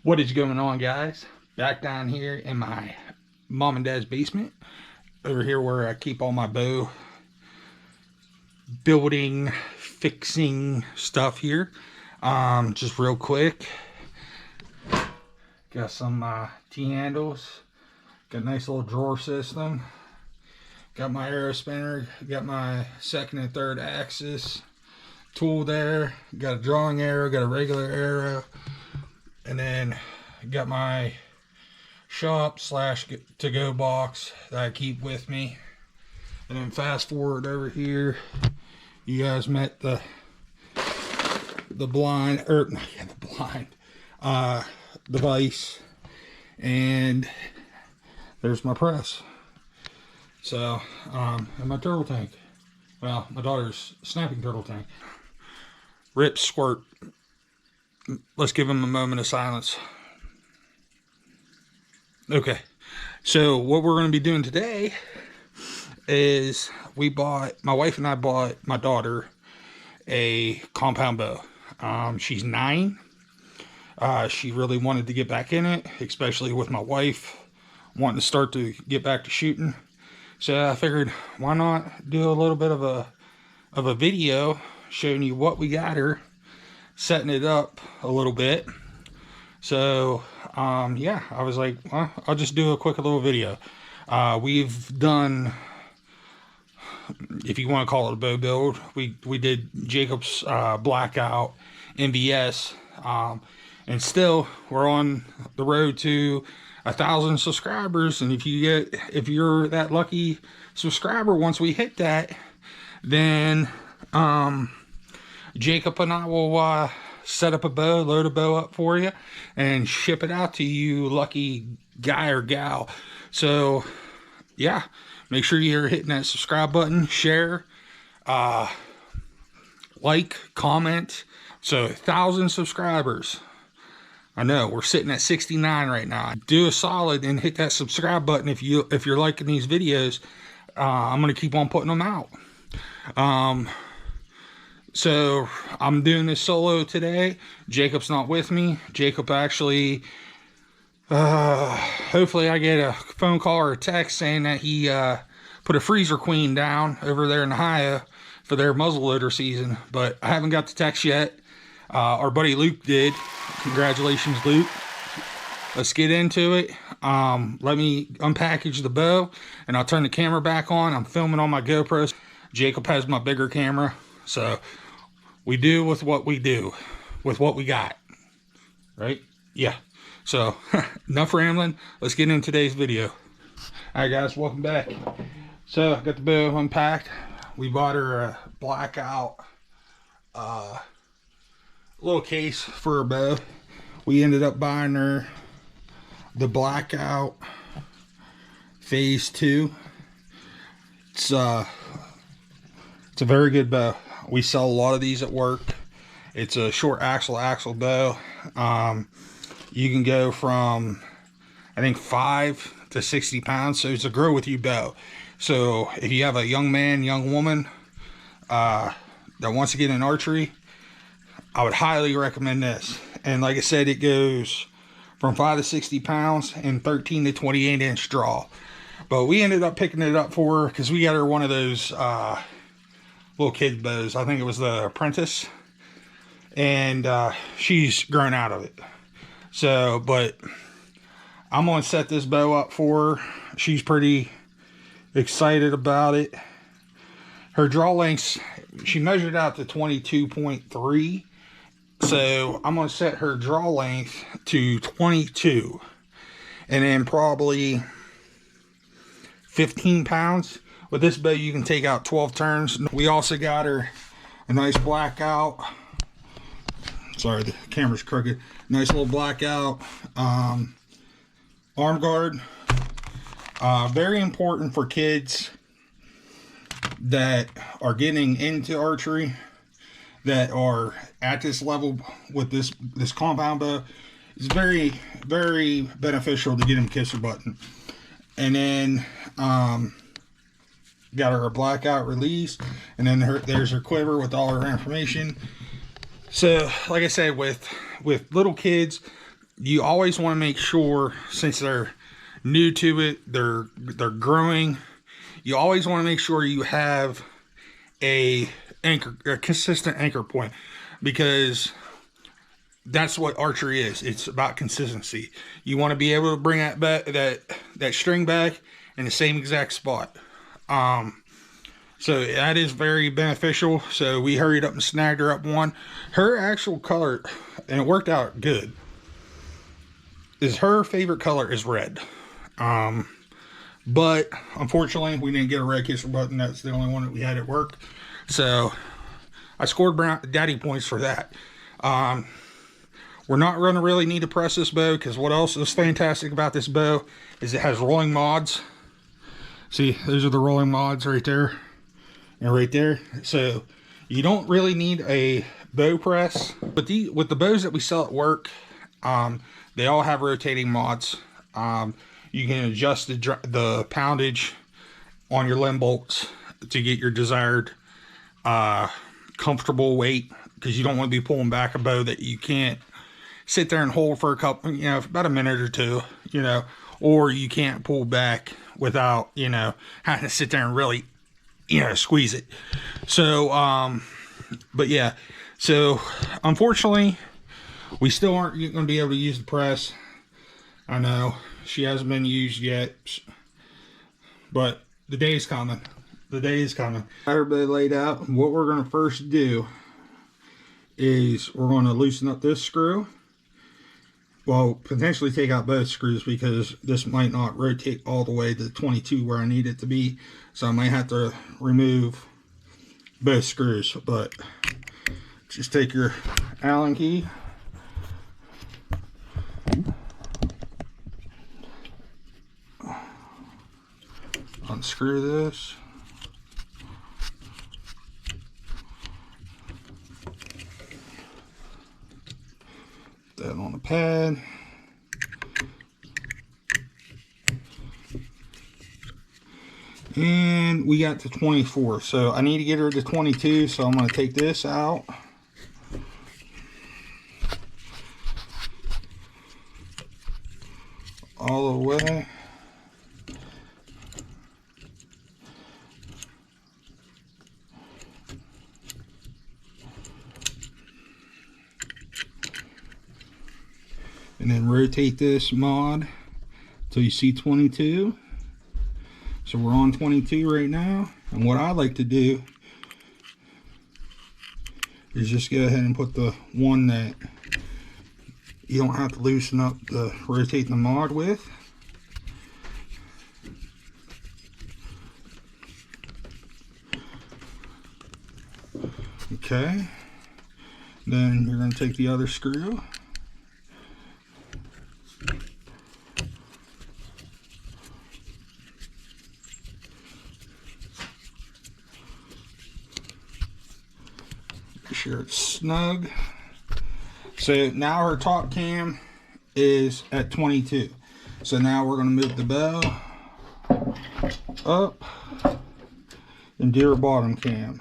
What is going on, guys? Back down here in my mom and dad's basement, over here where I keep all my bow building, fixing stuff here. Just real quick, got some T-handles, got a nice little drawer system, got my arrow spinner, got my second and third axis tool there, got a drawing arrow, got a regular arrow, and then got my shop / to-go box that I keep with me. And then fast forward over here, you guys met the blind, or not the blind, the vise, and there's my press. So, and my turtle tank. Well, my daughter's snapping turtle tank. Rip Squirt. Let's give him a moment of silence. Okay, so what we're going to be doing today is my wife and I bought my daughter a compound bow. She's 9. She really wanted to get back in it, especially with my wife wanting to start to get back to shooting. So I figured, why not do a little bit of a video showing you what we got her, setting it up a little bit. So yeah, I was like, well, I'll just do a quick little video. We've done, if you want to call it a bow build, we did Jacob's Blackout MVS, and still we're on the road to 1,000 subscribers. And if you're that lucky subscriber, once we hit that, then Jacob and I will set up a bow, load a bow up for you, and ship it out to you, lucky guy or gal. So yeah, make sure you're hitting that subscribe button, share, like, comment. So 1,000 subscribers. I know we're sitting at 69 right now. Do a solid and hit that subscribe button if you're liking these videos. I'm gonna keep on putting them out. So I'm doing this solo today. Jacob's not with me. Jacob actually, hopefully I get a phone call or a text saying that he put a Freezer Queen down over there in Ohio for their muzzleloader season, but I haven't got the text yet. Our buddy Luke did. Congratulations, Luke. Let's get into it. Let me unpackage the bow, and I'll turn the camera back on. I'm filming on my GoPro. Jacob has my bigger camera, so we do with what we do, with what we got, right? Yeah. So enough rambling. Let's get into today's video. All right, guys, welcome back. So I got the bow unpacked. We bought her a Blackout little case for a bow. We ended up buying her the Blackout Phase 2. It's a very good bow. We sell a lot of these at work. It's a short axle bow. You can go from, I think, 5 to 60 pounds. So it's a grow with you bow. So if you have a young man, young woman that wants to get in archery, I would highly recommend this. And like I said, it goes from 5 to 60 pounds and 13 to 28 inch draw. But we ended up picking it up for her because we got her one of those little kid bows. I think it was the Apprentice, and she's grown out of it. So, but I'm gonna set this bow up for her. She's pretty excited about it. Her draw lengths, she measured out to 22.3, so I'm gonna set her draw length to 22, and then probably 15 pounds. With this bow, you can take out 12 turns. We also got her a nice Blackout. Sorry, the camera's crooked. Nice little Blackout arm guard. Very important for kids that are getting into archery, that are at this level with this compound bow. It's very, very beneficial to get them kisser button. And then got her a Blackout release, and then there's her quiver with all her information. So like I said, with little kids, you always want to make sure, since they're new to it, they're growing, you always want to make sure you have a consistent anchor point, because that's what archery is. It's about consistency. You want to be able to bring that string back in the same exact spot. So that is very beneficial. So we hurried up and snagged her up one. Her actual color, and it worked out good, is her favorite color is red. But unfortunately we didn't get a red kisser button. That's the only one that we had at work. So I scored daddy points for that. We're not going to really need to press this bow, because what else is fantastic about this bow is it has rolling mods. See, those are the rolling mods right there and right there. So you don't really need a bow press. But with the bows that we sell at work, they all have rotating mods. You can adjust the poundage on your limb bolts to get your desired comfortable weight, because you don't want to be pulling back a bow that you can't sit there and hold for a couple, about a minute or two, or you can't pull back without, having to sit there and really, squeeze it. So, but yeah, so unfortunately, we still aren't going to be able to use the press. I know she hasn't been used yet, but the day is coming. The day is coming. Everybody laid out. What we're going to first do is we're going to loosen up this screw. Well, potentially take out both screws, because this might not rotate all the way to 22 where I need it to be. So I might have to remove both screws. But just take your Allen key. Unscrew this. That on the pad. And we got to 24. So I need to get her to 22. So I'm going to take this out. All the way. And then rotate this mod till you see 22. So we're on 22 right now. And what I like to do is just go ahead and put the one that you don't have to loosen up the rotate the mod with. Okay. Then you're going to take the other screw. Make sure it's snug. So now her top cam is at 22. So now we're going to move the bow up and do her bottom cam.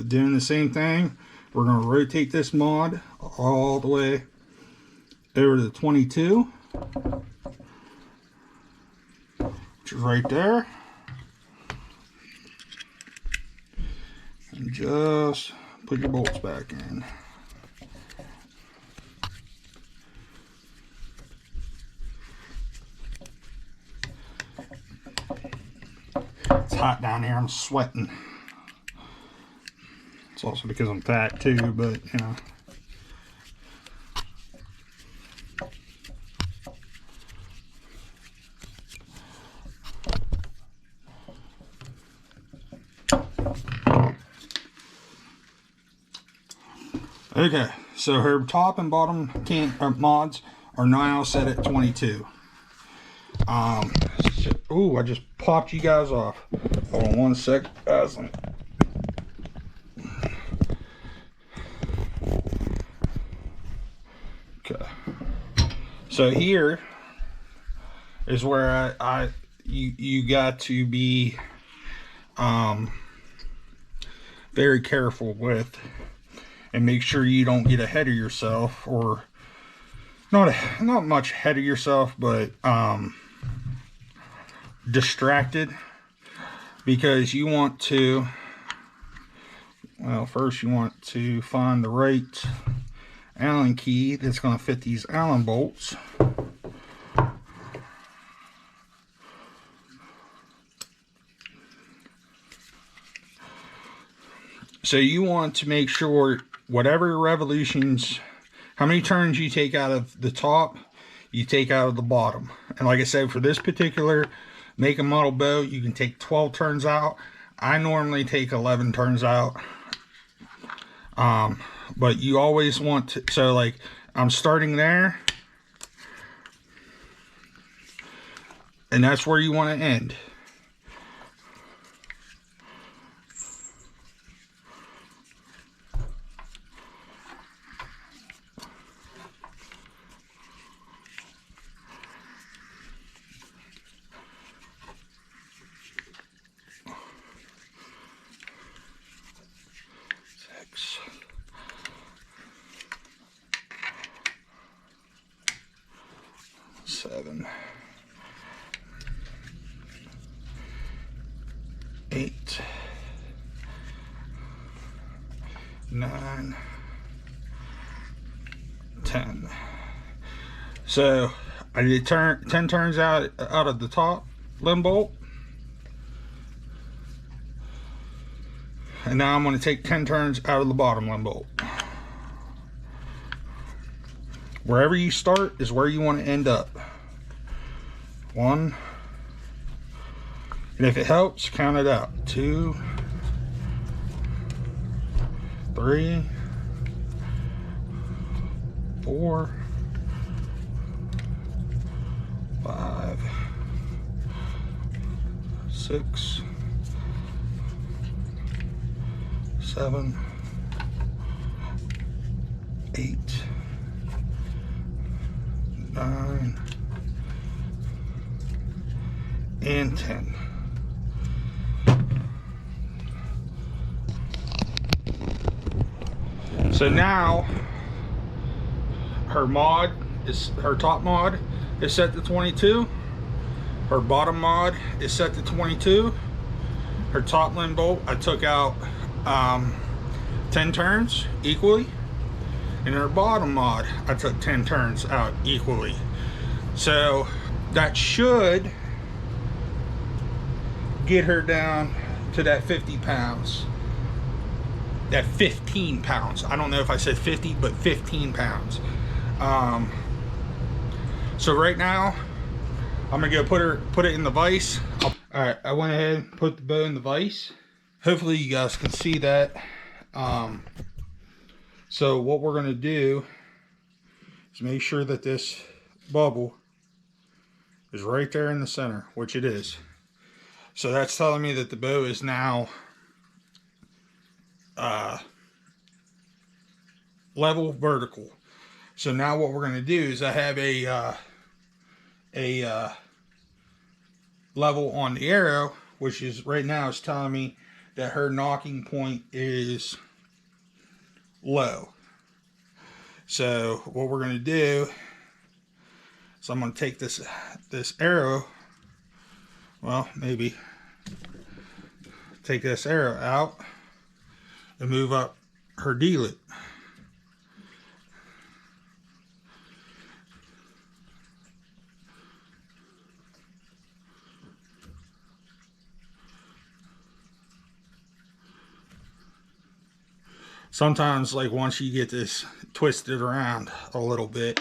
Doing the same thing, we're going to rotate this mod all the way over to 22, which is right there. And just put your bolts back in. It's hot down here, I'm sweating. It's also because I'm fat too, but you know. Okay, so her top and bottom mods are now set at 22. Ooh, I just popped you guys off. Hold on one sec, guys. Okay. So here is where you got to be very careful with and make sure you don't get ahead of yourself, or not much ahead of yourself, but distracted, because you want to, well, first you want to find the right Allen key that's going to fit these Allen bolts. So you want to make sure whatever revolutions, how many turns you take out of the top, you take out of the bottom. And like I said, for this particular make and model bow, you can take 12 turns out. I normally take 11 turns out. But you always want to, so like I'm starting there, and that's where you want to end. Seven, 8, 9, 10. So I did 10 turns out of the top limb bolt, and now I'm going to take 10 turns out of the bottom limb bolt. Wherever you start is where you want to end up. 1, and if it helps, count it out. 2, 3, 4, 5, 6, 7, 8, 9, and 10. So now her top mod is set to 22. Her bottom mod is set to 22. Her top limb bolt, I took out 10 turns equally. And her bottom mod, I took 10 turns out equally. So that should get her down to that 50 pounds. That 15 pounds. I don't know if I said 50, but 15 pounds. So right now, I'm gonna go put it in the vise. All right, I went ahead and put the bow in the vise. Hopefully you guys can see that. So what we're gonna do is make sure that this bubble is right there in the center, which it is. So that's telling me that the bow is now level vertical. So now what we're going to do is I have a level on the arrow, which is right now is telling me that her knocking point is low. So what we're going to do is I'm going to take this arrow, well, maybe take this arrow out and move up her D-lip. Sometimes, like, once you get this twisted around a little bit,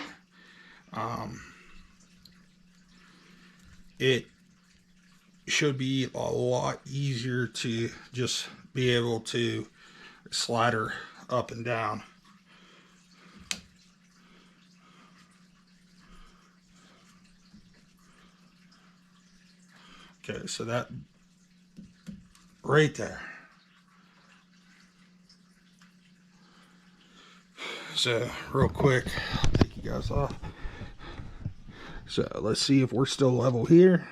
it should be a lot easier to just be able to slide her up and down. Okay, so that right there. So real quick, I'll take you guys off. So let's see if we're still level here.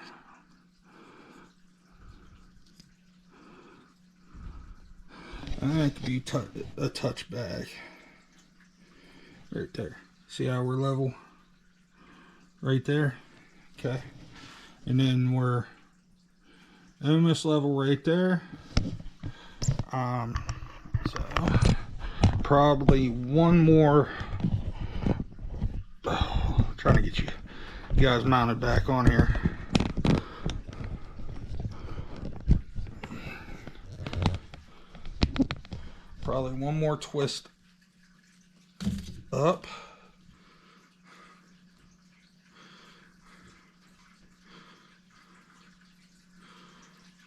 That could be a touch bag. Right there. See how we're level? Right there. Okay. And then we're almost level right there. So probably one more. Oh, trying to get you guys mounted back on here. Probably one more twist up.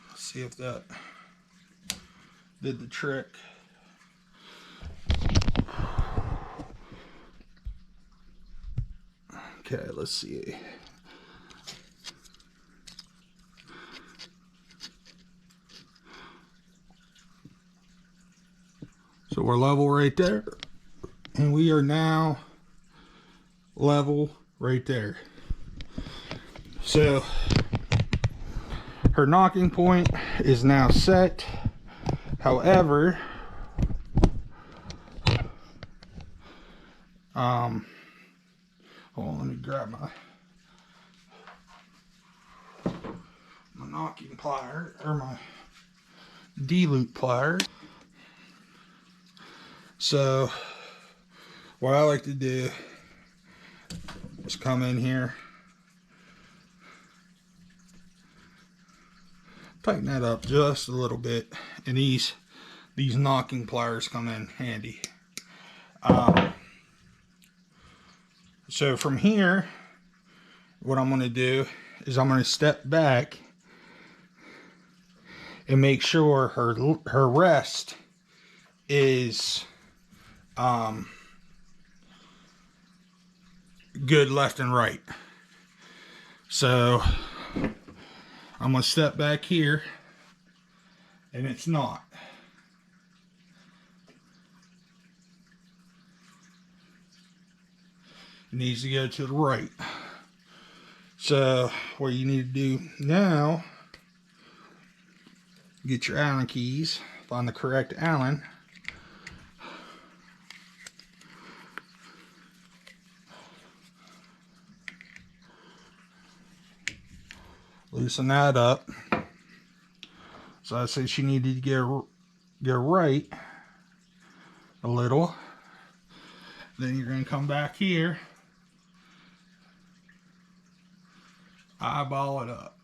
Let's see if that did the trick. Okay, let's see. So we're level right there, and we are now level right there. So her nocking point is now set. However, hold on, let me grab my nocking pliers, or my D-loop pliers. So what I like to do is come in here, tighten that up just a little bit, and these nocking pliers come in handy. So from here, what I'm going to do is I'm going to step back and make sure her rest is good left and right. So I'm going to step back here, and it's not. It needs to go to the right. So what you need to do now, get your Allen keys, find the correct Allen. Loosen that up. So I said she needed to get right a little. Then you're going to come back here, eyeball it up.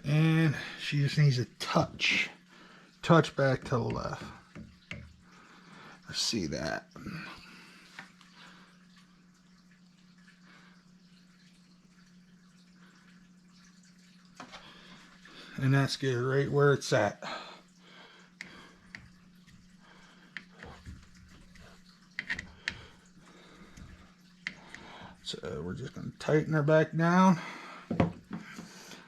And she just needs a touch back to the left. Let's see that. And that's good right where it's at. So we're just going to tighten her back down.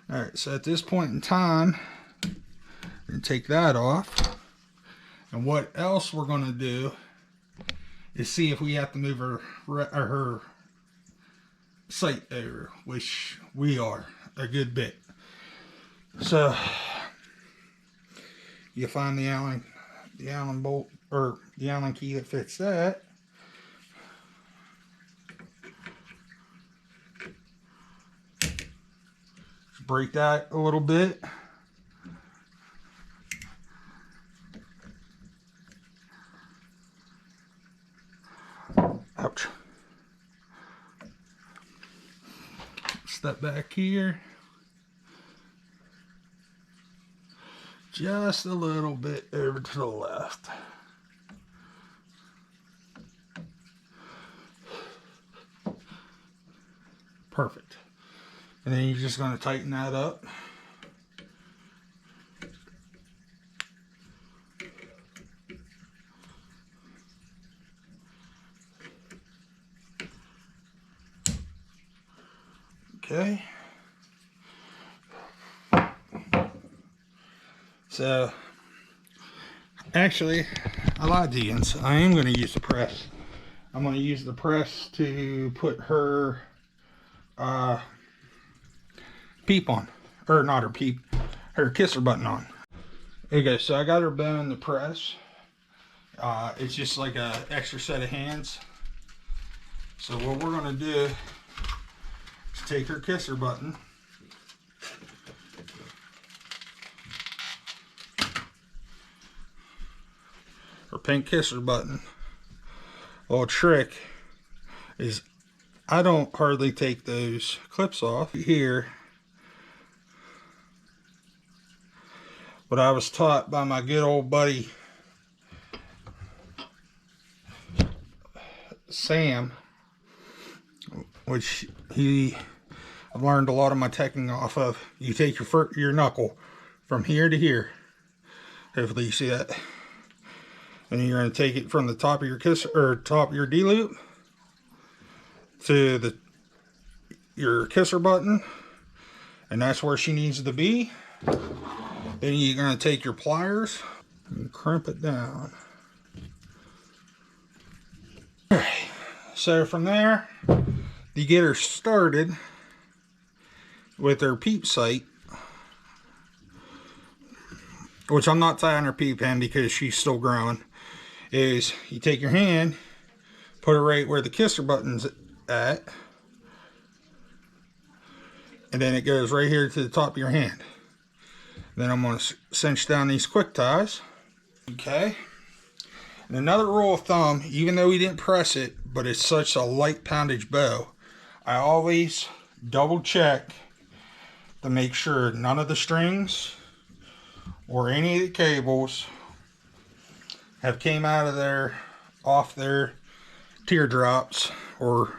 Alright, so at this point in time, we're going to take that off. And what else we're going to do is see if we have to move her sight over, which we are a good bit. So you find the Allen bolt, or the Allen key that fits that. Break that a little bit. Ouch. Step back here. Just a little bit over to the left. Perfect. And then you're just going to tighten that up. Okay. So, actually, I lied to you. I am going to use the press. I'm going to use the press to put her peep on. Or not her peep, her kisser button on. Okay, so I got her bow in the press. It's just like an extra set of hands. So what we're going to do is take her kisser button, her pink kisser button. Little trick is I don't hardly take those clips off here. But I was taught by my good old buddy Sam, which I've learned a lot of my teching off of. You take your knuckle from here to here. Hopefully you see that. And you're going to take it from the top of your top of your D loop to your kisser button, and that's where she needs to be. Then you're going to take your pliers and crimp it down. Alright, so from there, you get her started with her peep sight, which I'm not tying her peep in because she's still growing. Is you take your hand, put it right where the kisser button's at, and then it goes right here to the top of your hand. Then I'm going to cinch down these quick ties. Okay. And another rule of thumb, even though we didn't press it, but it's such a light poundage bow, I always double check to make sure none of the strings or any of the cables have came out of off their teardrops, or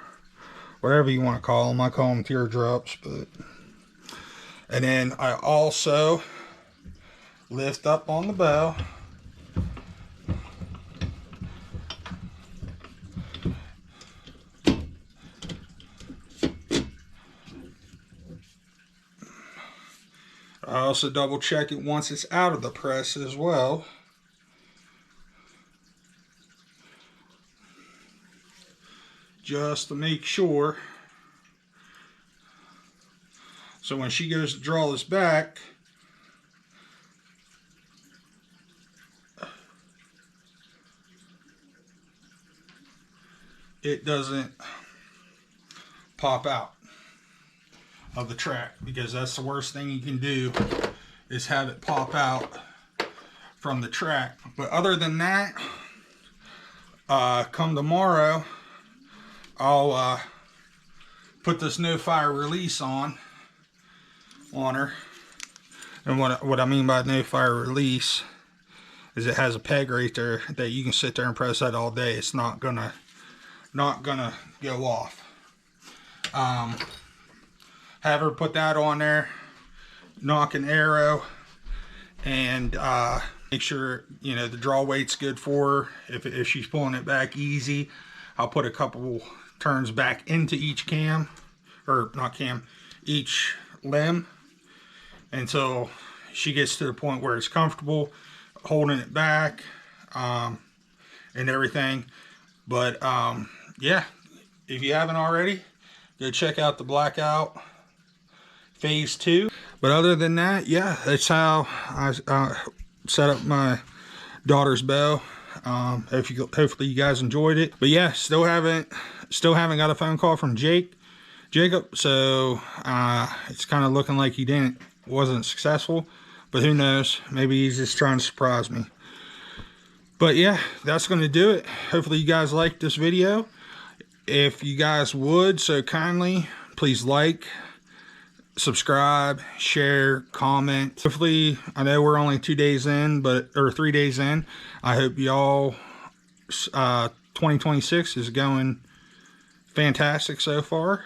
whatever you want to call them. I call them teardrops, but. And then I also lift up on the bow. I also double check it once it's out of the press as well. Just to make sure. So when she goes to draw this back, it doesn't pop out of the track, because that's the worst thing you can do, is have it pop out from the track. But other than that, come tomorrow, I'll put this no fire release on her. And what I mean by no fire release is it has a peg right there that you can sit there and press that all day. It's not gonna go off. Have her put that on there, knock an arrow, and make sure the draw weight's good for her. If she's pulling it back easy, I'll put a couple turns back into each cam, or not cam, each limb, until she gets to the point where it's comfortable holding it back, and everything. But yeah, if you haven't already, go check out the Blackout Phase 2. But other than that, yeah, that's how I set up my daughter's bow. Hopefully you guys enjoyed it. But yeah, still haven't got a phone call from Jacob. So it's kind of looking like he wasn't successful. But who knows? Maybe he's just trying to surprise me. But yeah, that's going to do it. Hopefully you guys liked this video. If you guys would so kindly, please like, subscribe, share, comment. Hopefully, I know we're only 2 days in, or 3 days in. I hope y'all 2026 is going fantastic so far.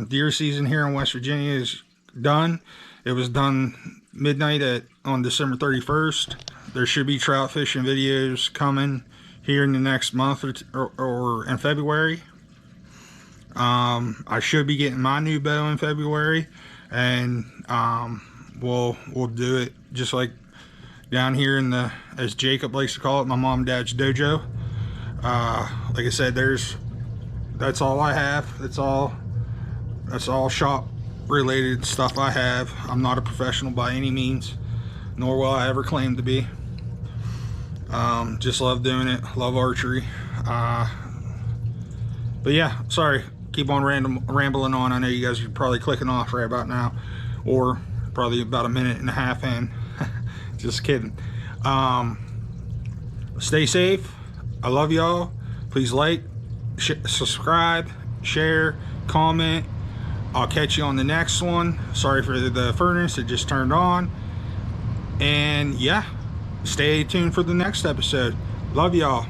Deer season here in West Virginia is done. It was done midnight on December 31st. There should be trout fishing videos coming here in the next month or in February. I should be getting my new bow in February, and we'll do it just like down here in as Jacob likes to call it, my mom and dad's dojo. Like I said, that's all I have. That's all shop related stuff I have. I'm not a professional by any means, nor will I ever claim to be. Just love doing it, love archery. But yeah, sorry, keep on rambling on. I know you guys are probably clicking off right about now, or probably about a minute and a half in. Just kidding. Stay safe. I love y'all. Please like, subscribe, share, comment. I'll catch you on the next one. Sorry for the furnace, it just turned on. And yeah, stay tuned for the next episode. Love y'all.